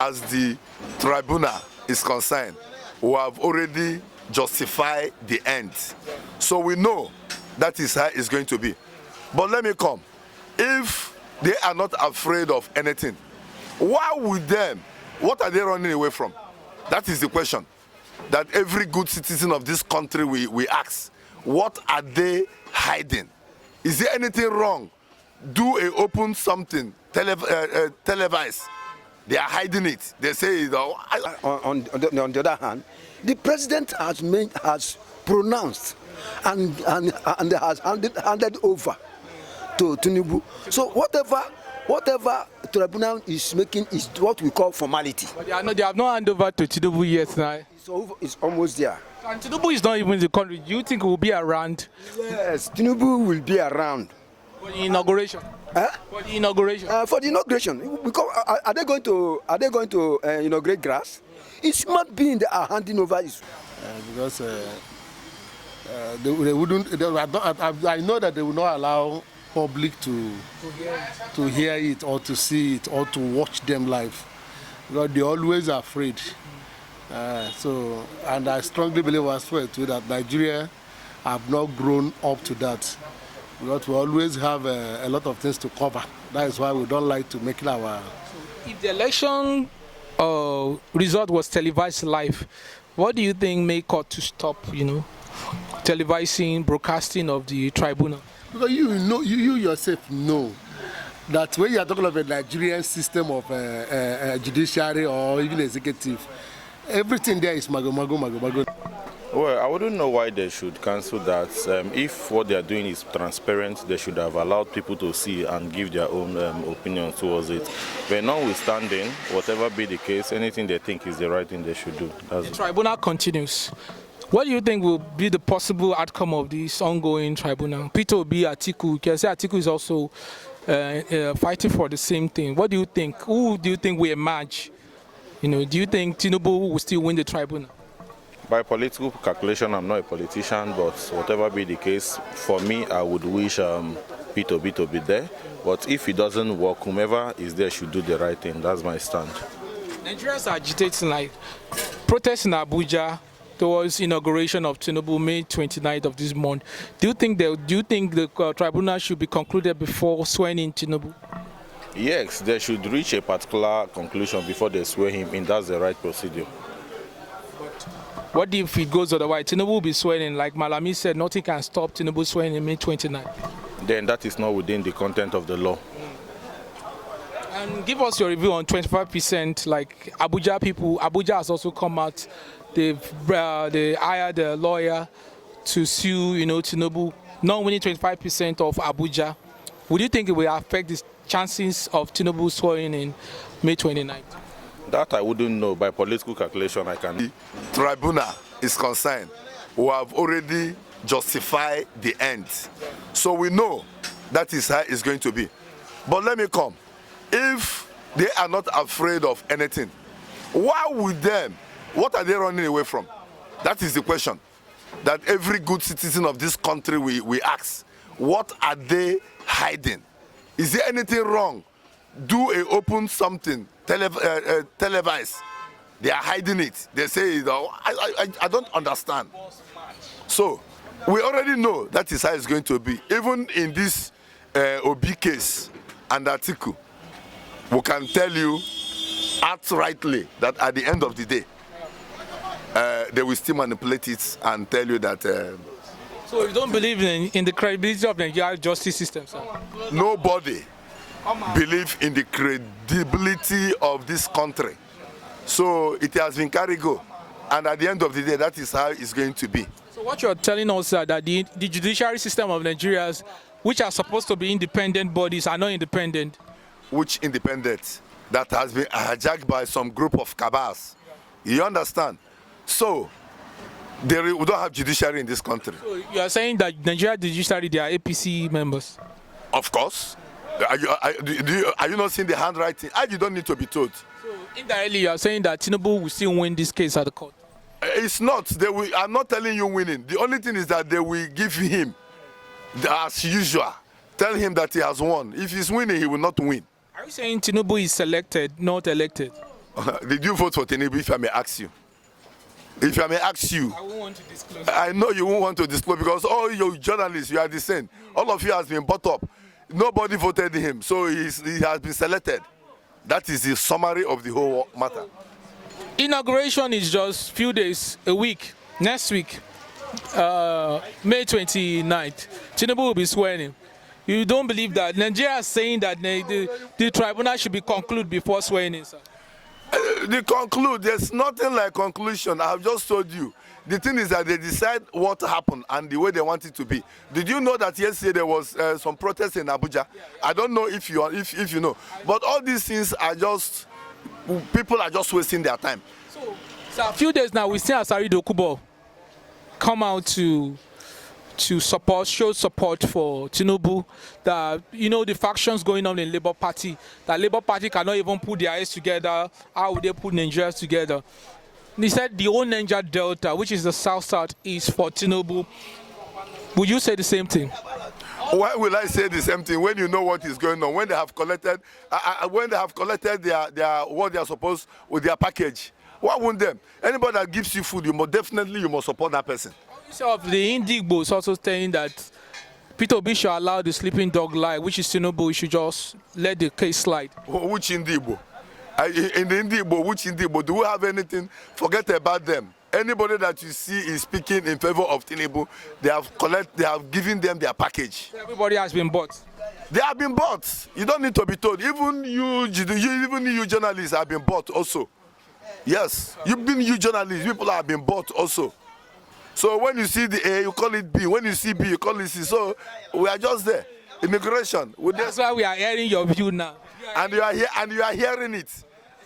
As the tribunal is concerned, we have already justified the end. So we know that is how it's going to be. But let me come. If they are not afraid of anything, why would them? What are they running away from? That is the question that every good citizen of this country we ask. What are they hiding? Is there anything wrong? Do a open something, televised. They are hiding it. They say, on the other hand, the president has pronounced and has handed over to Tinubu. So whatever tribunal is making is what we call formality. But they have not handed over to Tinubu yet now. It's almost there. And Tinubu is not even in the country. Do you think he will be around? Yes, Tinubu will be around. For the inauguration? For the inauguration? For the inauguration. Because are they going to inaugurate grass? It's human being that are handing over his. Because they wouldn't. I know that they will not allow public to hear it or to see it or to watch them live, because they always are afraid. And I strongly believe as well too that Nigeria have not grown up to that, because we always have a lot of things to cover. That is why we don't like to make it our. If the election result was televised live, what do you think may cause to stop, televising, broadcasting of the tribunal? Because you yourself know that when you are talking about a Nigerian system of judiciary or even executive, everything there is mago. Well, I wouldn't know why they should cancel that. If what they are doing is transparent, they should have allowed people to see and give their own opinion towards it. But notwithstanding, whatever be the case, anything they think is the right thing they should do. The tribunal continues. What do you think will be the possible outcome of this ongoing tribunal? Peter Obi, Atiku, you can say Atiku is also fighting for the same thing. What do you think? Who do you think will emerge? Do you think Tinubu will still win the tribunal? By political calculation, I'm not a politician, but whatever be the case, for me, I would wish Peter Obi to be there. But if it doesn't work, whomever is there should do the right thing. That's my stand. Nigerians are agitating, like protests in Abuja towards inauguration of Tinubu, May 29th of this month. Do you think the tribunal should be concluded before swearing in Tinubu? Yes, they should reach a particular conclusion before they swear him in. That's the right procedure. What if it goes otherwise? Tinubu will be swearing, like Malami said, nothing can stop Tinubu swearing in May 29th. Then that is not within the content of the law. And give us your review on 25%, like Abuja people. Abuja has also come out. They hired a lawyer to sue, Tinubu, not winning 25% of Abuja. Would you think it will affect the chances of Tinubu swearing in May 29th? That I wouldn't know. By political calculation, I can. The tribunal is concerned, we have already justified the end. So we know that is how it's going to be. But let me come. If they are not afraid of anything, why would them? What are they running away from? That is the question that every good citizen of this country we ask. What are they hiding? Is there anything wrong? Do a open something, televised. They are hiding it. They say, I don't understand. So we already know that is how it's going to be. Even in this Obi case and Atiku, we can tell you outrightly that at the end of the day, they will still manipulate it and tell you that. So you don't believe in the credibility of the Nigerian justice system, sir? Nobody believes in the credibility of this country. So it has been carried go. And at the end of the day, that is how it's going to be. So what you're telling us, sir, that the judiciary system of Nigeria, which are supposed to be independent bodies, are not independent? Which independent? That has been hijacked by some group of cabals. You understand? So we don't have judiciary in this country. So you are saying that Nigeria judiciary, they are APC members? Of course. Are you not seeing the handwriting? You don't need to be told. So indirectly, you are saying that Tinubu will still win this case at the court? It's not. I'm not telling you winning. The only thing is that they will give him, as usual, tell him that he has won. If he's winning, he will not win. Are you saying Tinubu is selected, not elected? Did you vote for Tinubu, if I may ask you? If I may ask you. I won't want to disclose. I know you won't want to disclose because all your journalists, you are the same. All of you has been brought up. Nobody voted him, so he has been selected. That is the summary of the whole matter. Inauguration is just few days, a week. Next week, May 29th, Tinubu will be swearing in. You don't believe that? Nigeria is saying that the tribunal should be concluded before swearing in, sir. There's nothing like conclusion. I have just told you. The thing is that they decide what happened and the way they want it to be. Did you know that yesterday there was some protests in Abuja? I don't know if you know, but all these things are just, people are just wasting their time. So a few days now, we see Asari Dokubo come out to show support for Tinubu. That, you know, the factions going on in Labour Party, that Labour Party cannot even put their heads together. How would they put Nigerians together? He said the whole Niger Delta, which is the south is for Tinubu. Would you say the same thing? Why will I say the same thing when you know what is going on? When they have collected, their what they are supposed with their package, why won't them? Anybody that gives you food, you must support that person. So the Indigbo is also saying that Peter Obi should allow the sleeping dog lie, which is Tinubu. Should just let the case slide. Which Indigbo? In the Indigbo, which Indigbo? Do we have anything? Forget about them. Anybody that you see is speaking in favor of Tinubu, they have given them their package. Everybody has been bought. They have been bought. You don't need to be told. Even you journalists have been bought also. Yes, you journalists, people have been bought also. So when you see the A, you call it B. When you see B, you call it C. So we are just there. Immigration. That's why we are hearing your view now. And you are hearing it.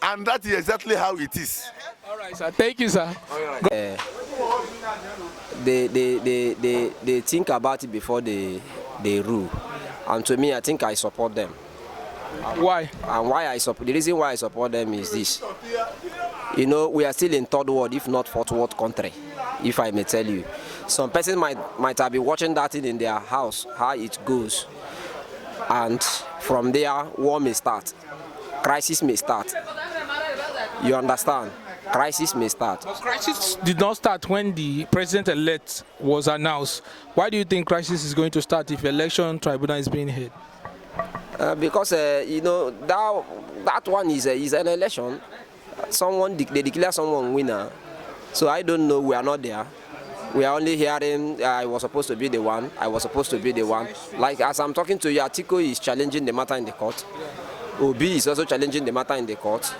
And that is exactly how it is. All right, sir. Thank you, sir. They think about it before they rule. And to me, I think I support them. Why? And why I support, the reason why I support them is this. You know, we are still in third world, if not fourth world country, if I may tell you. Some person might have been watching that thing in their house, how it goes. And from there, war may start. Crisis may start. You understand? Crisis may start. But crisis did not start when the president-elect was announced. Why do you think crisis is going to start if election tribunal is being held? Because you know that one is an election. They declare someone winner. So I don't know. We are not there. We are only hearing I was supposed to be the one. I was supposed to be the one. Like as I'm talking to you, Atiku is challenging the matter in the court. Obi is also challenging the matter in the court.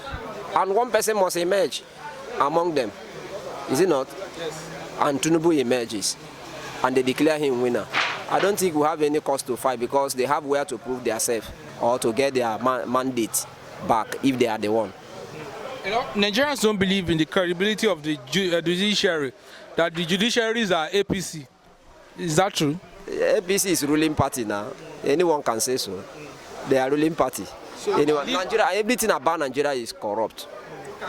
And one person must emerge among them. Is it not? Yes. And Tinubu emerges. And they declare him winner. I don't think we have any cause to fight because they have where to prove themselves or to get their mandate back if they are the one. You know, Nigerians don't believe in the credibility of the judiciary, that the judiciaries are APC. Is that true? APC is ruling party now. Anyone can say so. They are ruling party. So Nigeria, everything about Nigeria is corrupt.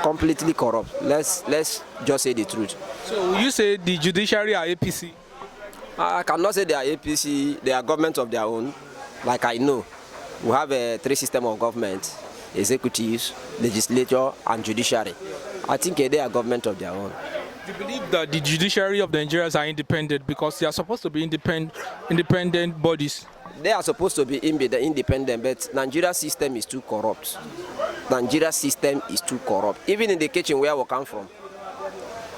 Completely corrupt. Let's just say the truth. So you say the judiciary are APC? I cannot say they are APC, they are government of their own. Like I know, we have a three system of government: executive, legislature, and judiciary. I think they are government of their own. Do you believe that the judiciary of the Nigerians are independent because they are supposed to be independent bodies? They are supposed to be independent, but Nigeria's system is too corrupt. Nigeria's system is too corrupt. Even in the kitchen where we come from,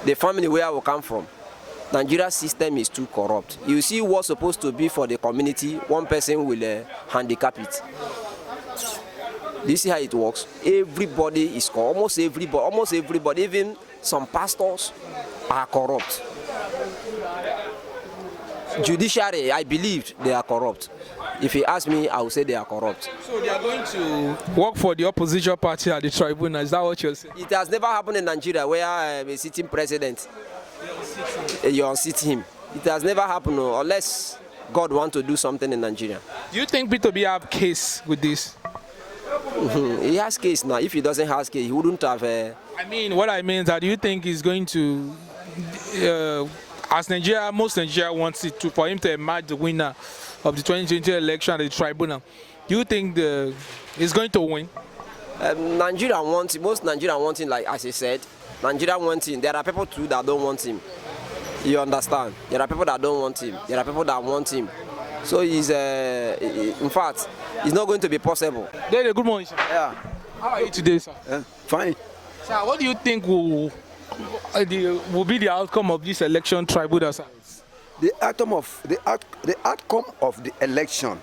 the family where we come from, Nigeria's system is too corrupt. You see what's supposed to be for the community, one person will handicap it. Do you see how it works? Everybody is corrupt. Almost everybody, even some pastors are corrupt. Judiciary, I believe they are corrupt. If you ask me, I will say they are corrupt. So they are going to work for the opposition party at the tribunal. Is that what you're saying? It has never happened in Nigeria where a sitting president, you unseat him. It has never happened unless God wants to do something in Nigeria. Do you think Peter Obi have case with this? He has case now. If he doesn't have case, he wouldn't have. I mean, what I mean is that do you think he's going to, as Nigeria, most Nigeria wants it to, for him to emerge the winner of the 2020 election at the tribunal, do you think he's going to win? Nigeria wants him. Most Nigerian want him, like as I said. Nigeria want him. There are people too that don't want him. You understand? There are people that don't want him. There are people that want him. So he's, in fact, it's not going to be possible. David, good morning, sir. Yeah. How are you today, sir? Fine. Sir, what do you think will be the outcome of this election tribunal, sir? The outcome of the election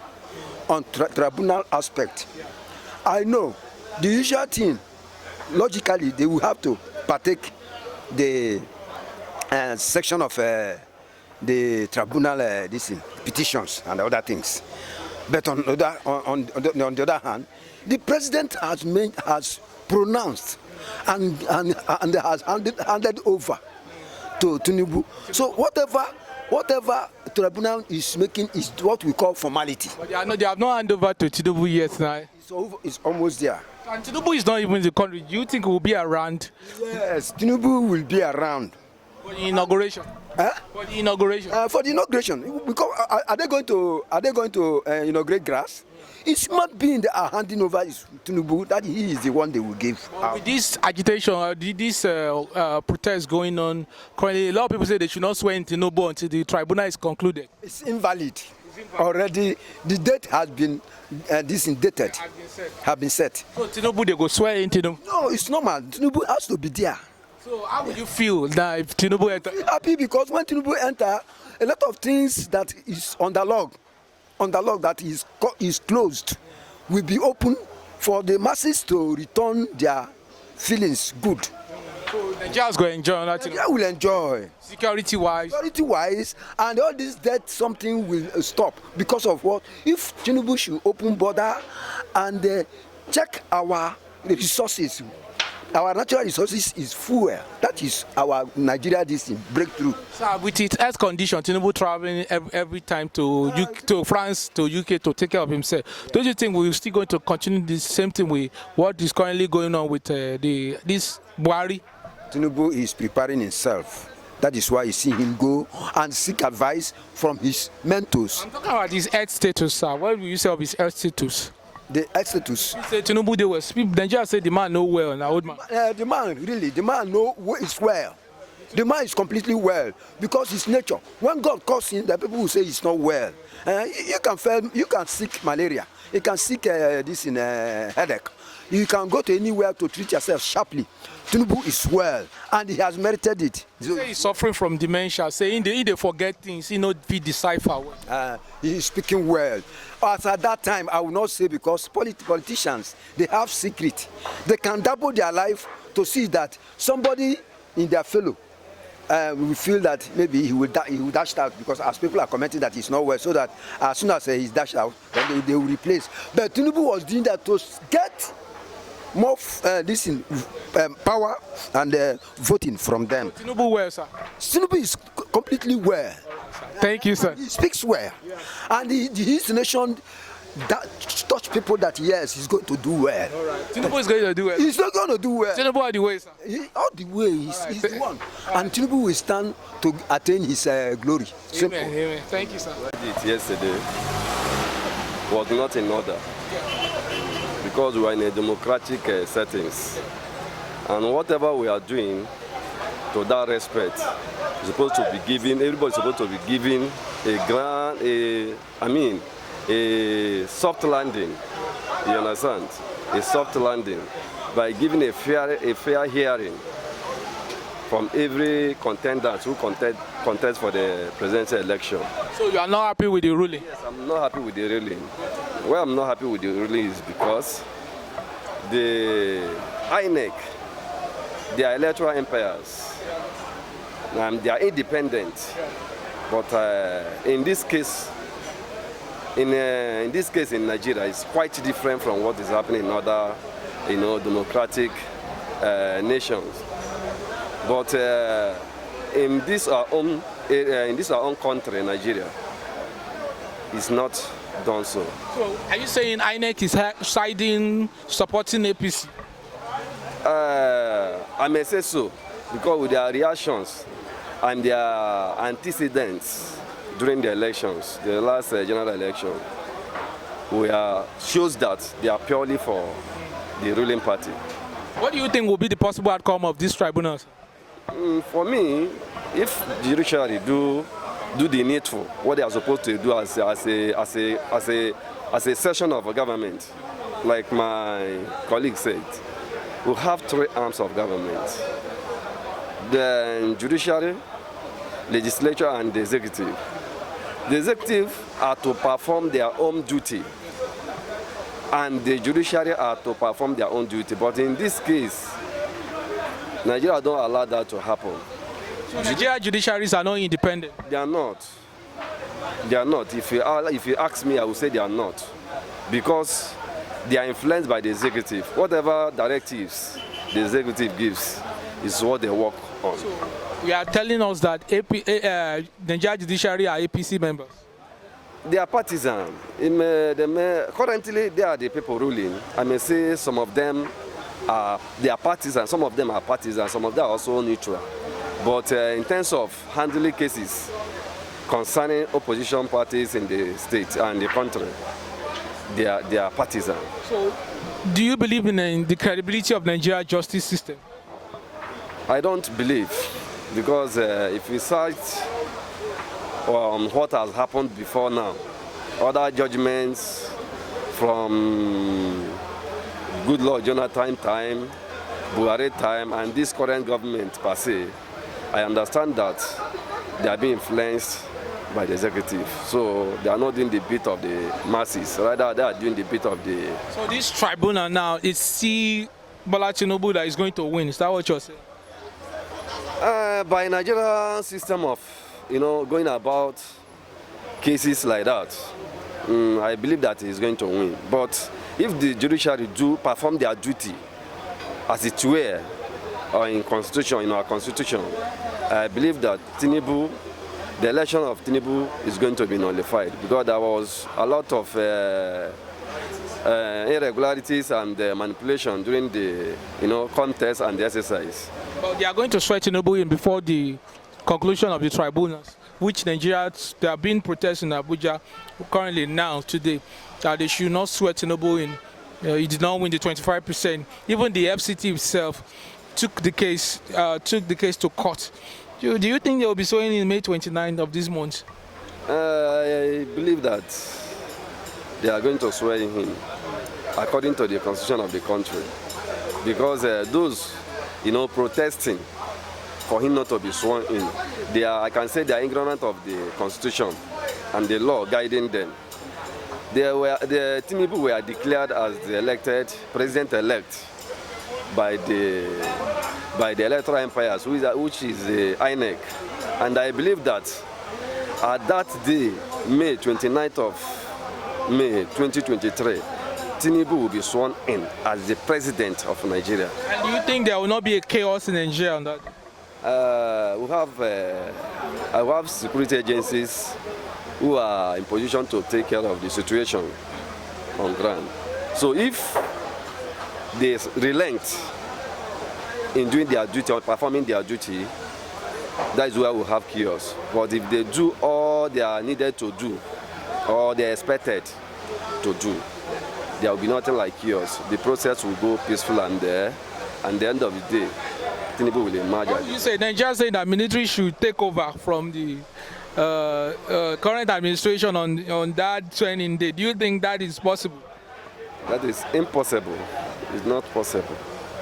on tribunal aspect, I know the usual thing. Logically, they will have to partake the section of the tribunal petitions and other things. But on the other hand, the president has pronounced and has handed over to Tinubu. So whatever tribunal is making is what we call formality. But they have not handed over to Tinubu yet now. It's almost there. And Tinubu is not even in the country. Do you think he will be around? Yes, Tinubu will be around. For the inauguration? For the inauguration? For the inauguration. Because are they going to inaugurate grass? It's not being they are handing over Tinubu that he is the one they will give. With this agitation, this protest going on, currently a lot of people say they should not swear in Tinubu until the tribunal is concluded. It's invalid. Already the date has been dated, have been set. So Tinubu they go swear in Tinubu? No, it's normal. Tinubu has to be there. So how would you feel now if Tinubu enter? I'm happy because when Tinubu enter, a lot of things that is on the log that is closed will be open for the masses to return their feelings good. So Nigerians go enjoy that. Nigeria will enjoy. Security-wise, and all this debt something will stop because of what? If Tinubu should open border and check our resources, our natural resources is fuel. That is our Nigeria breakthrough. Sir, with its health condition, Tinubu traveling every time to France, to UK to take care of himself. Don't you think we're still going to continue the same thing with what is currently going on with this Buhari? Tinubu is preparing himself. That is why you see him go and seek advice from his mentors. I'm talking about his health status, sir. What will you say of his health status? The health status. You say Tinubu, they were. Nigeria say the man know well, now old man. The man know is well. The man is completely well because his nature. When God calls him, the people will say he's not well. You can seek malaria. You can seek headache. You can go to anywhere to treat yourself sharply. Tinubu is well, and he has merited it. So, he's suffering from dementia, saying they forget things, he not be decipher well. He is speaking well. But at that time, I will not say because politicians, they have secret. They can double their life to see that somebody in their fellow we feel that maybe he will dash out because as people are commenting that he's not well, so that as soon as he's dashed out, then they will replace. But Tinubu was doing that to get more power and voting from them. Tinubu well, sir? Tinubu is completely well. Thank you, sir. He speaks well. And his nation that touch people that yes, he's going to do well. All right. Tinubu is going to do well. He's not going to do well. Tinubu all the way, sir. All the way, he's the one. And Tinubu will stand to attain his glory. Simple. Amen. Thank you, sir. Yesterday was not in order because we are in a democratic settings, and whatever we are doing to that respect is supposed to be given. Everybody's supposed to be given a soft landing. You understand? A soft landing by giving a fair hearing from every contender who contest for the presidential election. So you are not happy with the ruling? Yes, I'm not happy with the ruling. Why I'm not happy with the ruling is because the INEC, they are electoral empires, and they are independent. But in this case in Nigeria, it's quite different from what is happening in other, democratic nations. But in this our own country, Nigeria, it's not done so. So, are you saying INEC is supporting APC? I may say so, because with their reactions and their antecedents during the elections, the last general election, shows that they are purely for the ruling party. What do you think will be the possible outcome of these tribunals? For me, if the judiciary do the needful, what they are supposed to do as a session of a government, like my colleague said, we have three arms of government: the judiciary, legislature, and the executive. The executive are to perform their own duty, and the judiciary are to perform their own duty. But in this case, Nigeria don't allow that to happen. So Nigeria judiciaries are not independent? They are not. They are not. If you ask me, I will say they are not. Because they are influenced by the executive. Whatever directives the executive gives is what they work on. So you are telling us that Nigeria judiciary are APC members? They are partisan. Currently, they are the people ruling. I may say some of them they are partisan. Some of them are partisan. Some of them are also neutral. But in terms of handling cases concerning opposition parties in the state and the country, they are partisan. So, do you believe in the credibility of Nigeria justice system? I don't believe, because if we search what has happened before now, other judgments from Goodluck Jonathan time, Buhari time, and this current government per se, I understand that they are being influenced by the executive. So they are not doing the bit of the masses, rather they are doing the bit of the... So this tribunal now, it's C. Bola Tinubu that is going to win. Is that what you're saying? By Nigerian system of, going about cases like that, I believe that he is going to win. But if the judiciary do perform their duty as it were, or in our constitution, I believe that Tinubu, the election of Tinubu is going to be nullified, because there was a lot of irregularities and manipulation during the contest and the exercise. But they are going to swear Tinubu in before the conclusion of the tribunals, which Nigerians, there have been protests in Abuja currently now, today, that they should not swear Tinubu in. He did not win the 25%. Even the FCT itself took the case to court. Do you think they will be swearing in May 29th of this month? I believe that they are going to swear in him according to the constitution of the country, because those protesting for him not to be sworn in, I can say they are ignorant of the constitution and the law guiding them. The Tinubu were declared as the elected president-elect by the electoral empires, which is the INEC. And I believe that at that day, May 29th of May 2023, Tinubu will be sworn in as the president of Nigeria. And do you think there will not be a chaos in Nigeria on that? I have security agencies who are in position to take care of the situation on ground. So if they relent in doing their duty or performing their duty, that is where we have chaos. But if they do all they are needed to do, or they are expected to do, there will be nothing like chaos. The process will go peaceful, and at the end of the day, Tinubu will emerge. What do you say? Nigeria saying that military should take over from the current administration on that training day. Do you think that is possible? That is impossible. It's not possible.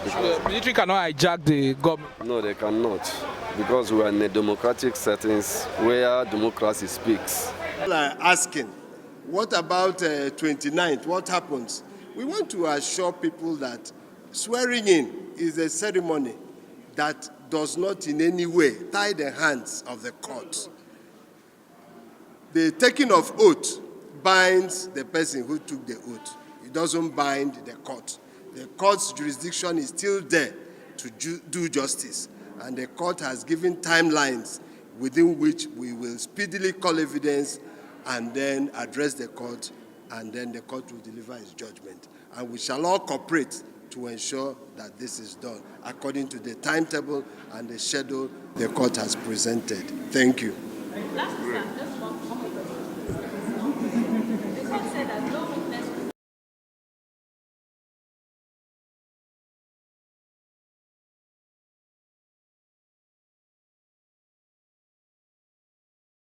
The military cannot hijack the government. No, they cannot, because we are in a democratic settings where democracy speaks. Asking, what about 29th? What happens? We want to assure people that swearing in is a ceremony that does not in any way tie the hands of the court. The taking of oath binds the person who took the oath. It doesn't bind the court. The court's jurisdiction is still there to do justice, and the court has given timelines within which we will speedily call evidence and then address the court, and then the court will deliver its judgment. And we shall all cooperate to ensure that this is done according to the timetable and the schedule the court has presented. Thank you. Last time, just one comment. The court said that no